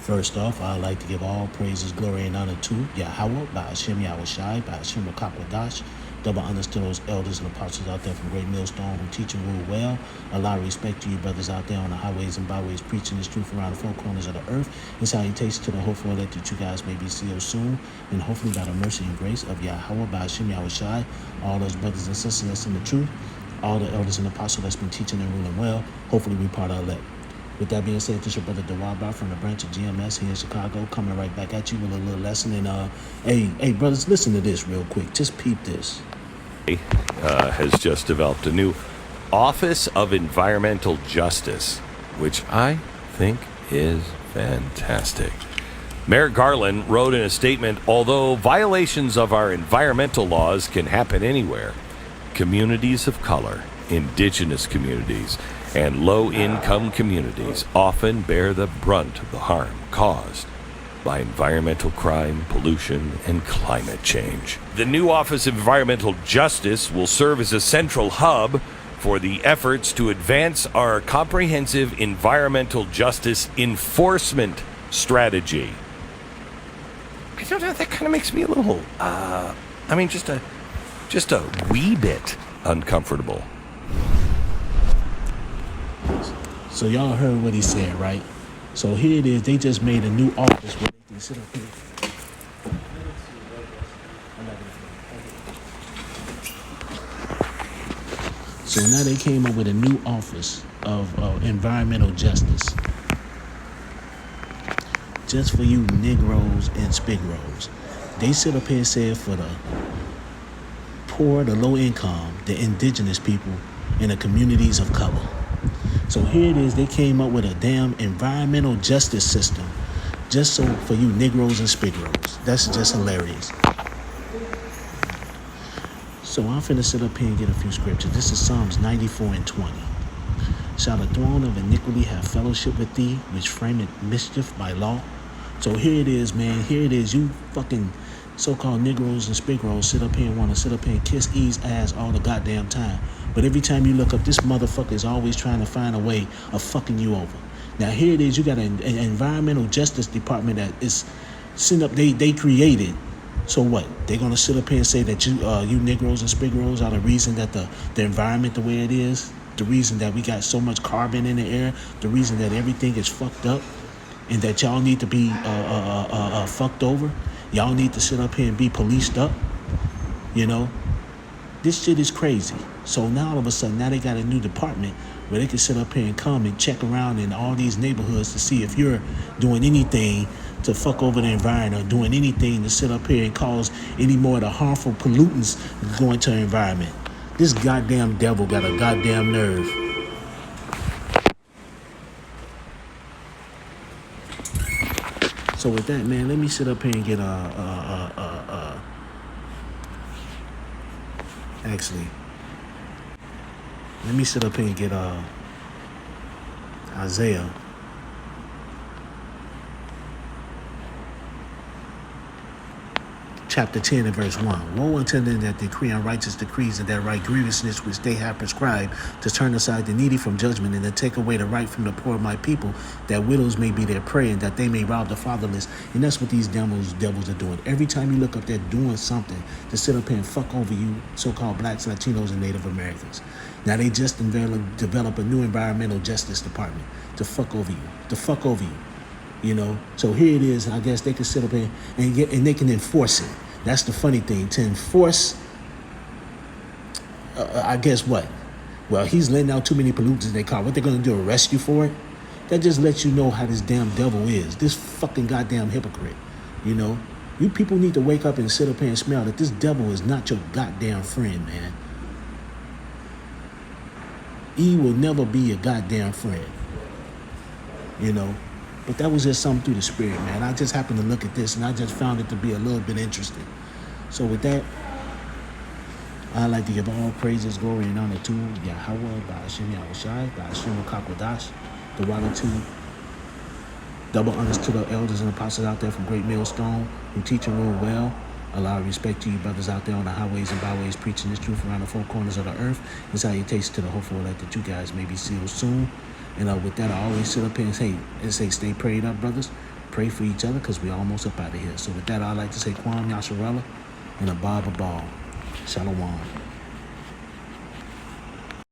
First off, I'd like to give all praises, glory, and honor to Yahweh, by Hashem Yahushai, by Hashem Rakakwadash. Double honors to those elders and apostles out there from Great Millstone who teach and rule well. A lot of respect to you brothers out there on the highways and byways preaching this truth around the four corners of the earth. And salutations to the hopeful elect that you guys may be sealed soon. And hopefully by the mercy and grace of Yahweh, by Hashem Yahushai, all those brothers and sisters that's in the truth, all the elders and apostles that's been teaching and ruling well, hopefully we part of elect. With that being said, this is your brother Dawaba from the branch of GMS here in Chicago, coming right back at you with a little lesson. And hey, brothers, listen to this real quick. Just peep this. Has just developed a new Office of Environmental Justice, which I think is fantastic. Merrick Garland wrote in a statement, although violations of our environmental laws can happen anywhere, communities of color, indigenous communities, and low-income communities often bear the brunt of the harm caused by environmental crime, pollution, and climate change. The new Office of Environmental Justice will serve as a central hub for the efforts to advance our comprehensive environmental justice enforcement strategy. I don't know, that kind of makes me a little, just a wee bit uncomfortable. So y'all heard what he said, right? So here it is. They just made a new office where they can sit up here. So now they came up with a new office of environmental justice. Just for you Negroes and Spigroes. They sit up here and said for the poor, the low income, the indigenous people, and the communities of color. So here it is, they came up with a damn environmental justice system just so for you Negroes and Spigroes. That's just hilarious. So I'm finna sit up here and get a few scriptures. This is Psalms 94 and 20. Shall the throne of iniquity have fellowship with thee, which frameth mischief by law? So here it is, man. Here it is. You fucking so-called Negroes and Spigroes sit up here and want to sit up here and kiss E's ass all the goddamn time. But every time you look up, this motherfucker is always trying to find a way of fucking you over. Now here it is, you got an environmental justice department that is sitting up, they created. So what? They're gonna sit up here and say that you Negroes and Spigroes are the reason that the environment the way it is, the reason that we got so much carbon in the air, the reason that everything is fucked up, and that y'all need to be fucked over. Y'all need to sit up here and be policed up. You know? This shit is crazy. So now all of a sudden, now they got a new department where they can sit up here and come and check around in all these neighborhoods to see if you're doing anything to fuck over the environment or doing anything to sit up here and cause any more of the harmful pollutants going to the environment. This goddamn devil got a goddamn nerve. So with that, man, let me sit up here and get actually, let me sit up here and get Isaiah. Chapter 10 and verse 1. Woe unto them that decree unrighteous decrees and that write grievousness which they have prescribed, to turn aside the needy from judgment and to take away the right from the poor of my people, that widows may be their prey and that they may rob the fatherless. And that's what these devils are doing. Every time you look up, they're doing something to sit up here and fuck over you so-called blacks, Latinos, and Native Americans. Now they just develop a new environmental justice department to fuck over you. You know, so here it is. I guess they can sit up here and they can enforce it. That's the funny thing, to enforce. I guess what? Well, he's letting out too many pollutants in their car. What they're gonna do? Arrest you for it? That just lets you know how this damn devil is. This fucking goddamn hypocrite. You know, you people need to wake up and sit up here and smell that this devil is not your goddamn friend, man. He will never be a goddamn friend. You know. But that was just something through the spirit, man. I just happened to look at this, and I just found it to be a little bit interesting. So with that, I'd like to give all praises, glory, and honor to Yahweh, by Hashem Yahushai, by Hashem Rakakwadash, the Walatoo. Double honors to the elders and apostles out there from Great Millstone who teach and rule well. A lot of respect to you brothers out there on the highways and byways preaching this truth around the four corners of the earth. And salutations to the hopeful elect that you guys may be sealed soon. And with that, I always sit up here and say, stay prayed up, brothers. pray for each other because we're almost up out of here. So with that, I'd like to say Kwam Yasharella and a Baba Ball. Shalom.